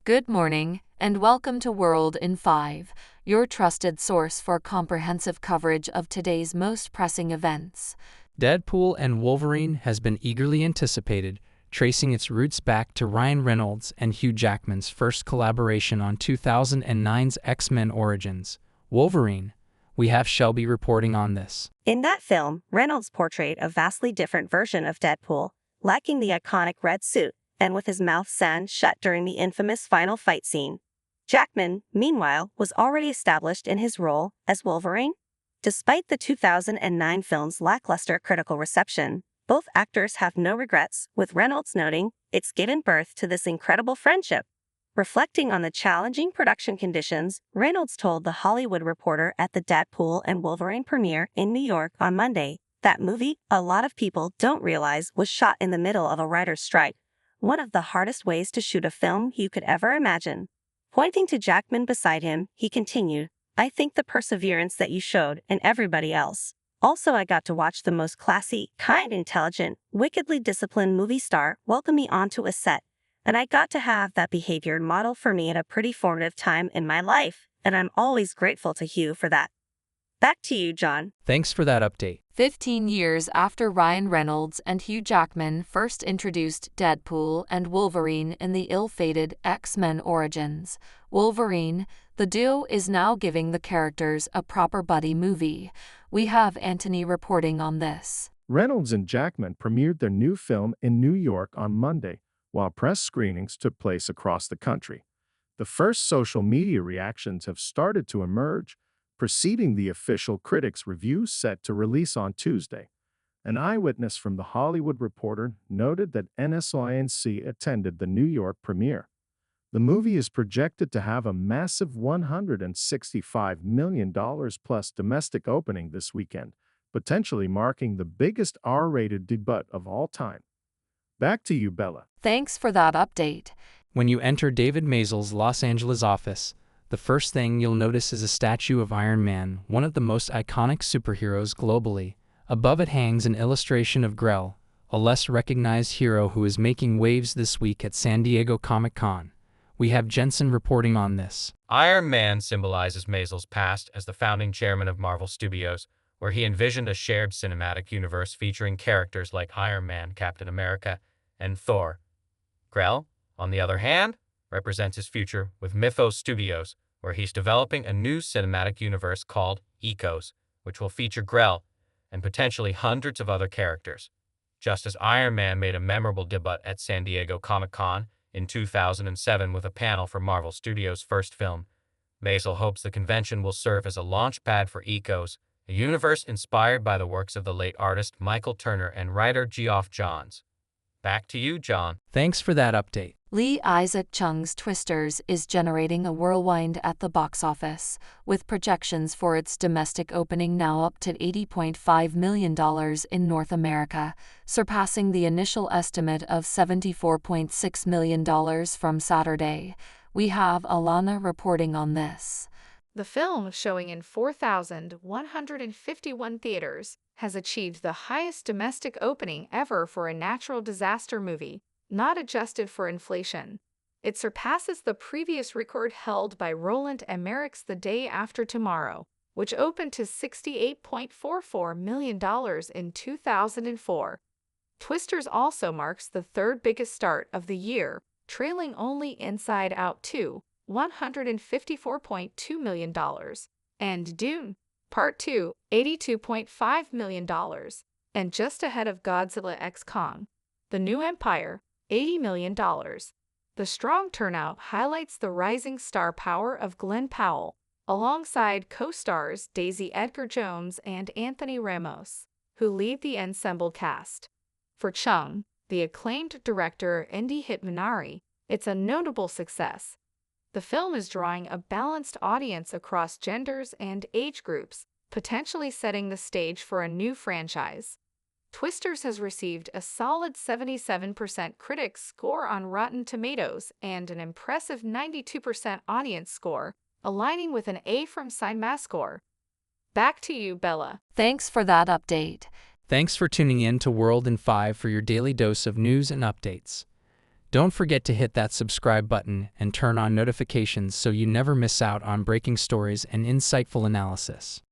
Good morning, and welcome to World in 5, your trusted source for comprehensive coverage of today's most pressing events. Deadpool and Wolverine has been eagerly anticipated, tracing its roots back to Ryan Reynolds and Hugh Jackman's first collaboration on 2009's X-Men Origins. Wolverine. We have Shelby reporting on this. In that film, Reynolds portrayed a vastly different version of Deadpool, lacking the iconic red suit, and with his mouth sewn shut during the infamous final fight scene. Jackman, meanwhile, was already established in his role as Wolverine. Despite the 2009 film's lackluster critical reception, both actors have no regrets, with Reynolds noting, "It's given birth to this incredible friendship." Reflecting on the challenging production conditions, Reynolds told The Hollywood Reporter at the Deadpool and Wolverine premiere in New York on Monday, "That movie, a lot of people don't realize, was shot in the middle of a writer's strike, one of the hardest ways to shoot a film you could ever imagine." Pointing to Jackman beside him, he continued, "I think the perseverance that you showed and everybody else. Also, I got to watch the most classy, kind, intelligent, wickedly disciplined movie star welcome me onto a set. And I got to have that behavior model for me at a pretty formative time in my life, and I'm always grateful to Hugh for that." Back to you, John. Thanks for that update. 15 years after Ryan Reynolds and Hugh Jackman first introduced Deadpool and Wolverine in the ill-fated X-Men Origins, Wolverine, the duo is now giving the characters a proper buddy movie. We have Anthony reporting on this. Reynolds and Jackman premiered their new film in New York on Monday, while press screenings took place across the country. The first social media reactions have started to emerge, preceding the official critics' review set to release on Tuesday. An eyewitness from The Hollywood Reporter noted that NSINC attended the New York premiere. The movie is projected to have a massive $165 million plus domestic opening this weekend, potentially marking the biggest R-rated debut of all time. Back to you, Bella. Thanks for that update. When you enter David Mazel's Los Angeles office, the first thing you'll notice is a statue of Iron Man, one of the most iconic superheroes globally. Above it hangs an illustration of Grell, a less recognized hero who is making waves this week at San Diego Comic-Con. We have Jensen reporting on this. Iron Man symbolizes Mazel's past as the founding chairman of Marvel Studios, where he envisioned a shared cinematic universe featuring characters like Iron Man, Captain America, and Thor. Grell, on the other hand, represents his future with Mythos Studios, where he's developing a new cinematic universe called Ecos, which will feature Grell and potentially hundreds of other characters. Just as Iron Man made a memorable debut at San Diego Comic-Con in 2007 with a panel for Marvel Studios' first film, Mazel hopes the convention will serve as a launch pad for Ecos, a universe inspired by the works of the late artist Michael Turner and writer Geoff Johns. Back to you, John. Thanks for that update. Lee Isaac Chung's Twisters is generating a whirlwind at the box office, with projections for its domestic opening now up to $80.5 million in North America, surpassing the initial estimate of $74.6 million from Saturday. We have Alana reporting on this. The film, showing in 4,151 theaters, has achieved the highest domestic opening ever for a natural disaster movie, not adjusted for inflation. It surpasses the previous record held by Roland Emmerich's The Day After Tomorrow, which opened to $68.44 million in 2004. Twisters also marks the third biggest start of the year, trailing only Inside Out 2, $154.2 million, and Dune, Part 2, $82.5 million, and just ahead of Godzilla x Kong, The New Empire, $80 million. The strong turnout highlights the rising star power of Glenn Powell, alongside co-stars Daisy Edgar-Jones and Anthony Ramos, who lead the ensemble cast. For Chung, the acclaimed director Indy Hitmanari, it's a notable success. The film is drawing a balanced audience across genders and age groups, potentially setting the stage for a new franchise. Twisters has received a solid 77% critics score on Rotten Tomatoes and an impressive 92% audience score, aligning with an A from CinemaScore. Back to you, Bella. Thanks for that update. Thanks for tuning in to World in 5 for your daily dose of news and updates. Don't forget to hit that subscribe button and turn on notifications so you never miss out on breaking stories and insightful analysis.